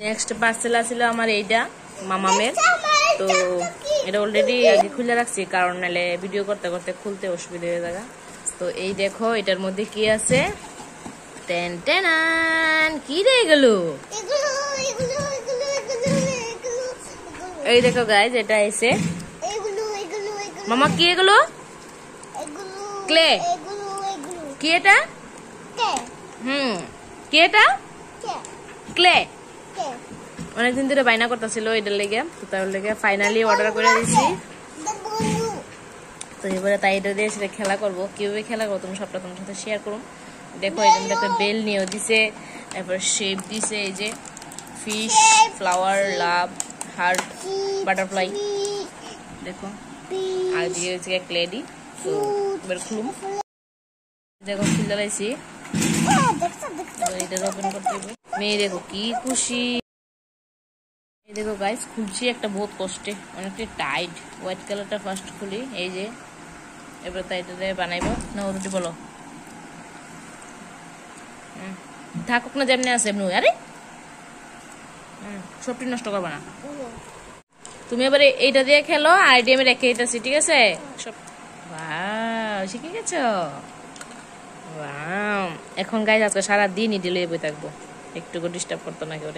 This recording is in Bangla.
নেক্সট পার্সেল আছিল আমার এইটা মামামের। তো এটা অলরেডি আগে খুলে রাখছি, কারণ নাহলে ভিডিও করতে করতে খুলতে অসুবিধা হয়ে যাবে। তো এই দেখো এটার মধ্যে কি আছে। টেন টেন, কি রে এগুলো? এই দেখো গাইজ, এটা এসে মামা কি এগুলো? ক্লে। কি এটা? কি এটা? ক্লে। অনেকদিন ধরে বাইনা করতেছিল এটার লেগে, তো তার লেগে ফাইনালি অর্ডার করে দিছি। তো এবারে তাই এটা দিয়ে সেটা খেলা করবো। কিভাবে খেলা করবো তুমি সবটা তোমার সাথে শেয়ার করুন। দেখো এটার মধ্যে একটা বেল নিয়েও দিছে, তারপর শেপ দিছে, এই যে ফিশ, ফ্লাওয়ার, লাভ, হার্ট, বাটারফ্লাই। দেখো আর দিয়ে হচ্ছে ক্লেডি। তো এবার খুলুম। দেখো খুলে লাইছি, এটা ওপেন করতে হবে। মেয়ে দেখো কি খুশি। এই দেখো গাইস, খুলছি একটা বহুত কষ্টে, অনেকটা টাইট। হোয়াইট কালারটা ফার্স্ট খুলি, এই যে। এবার তাই এটা বানাইবো না, রুটি বলো থাকুক না যেমনি আছে এমনি। আরে সবটি নষ্ট করবা না তুমি। এবারে এইটা দিয়ে খেলো, আর এটি আমি রেখে দিতেছি, ঠিক আছে? সব শিখে গেছো। এখন গাইজ আজকে সারাদিন ইডি লয়ে বই থাকবো, একটু ডিস্টার্ব করতো না কেউ।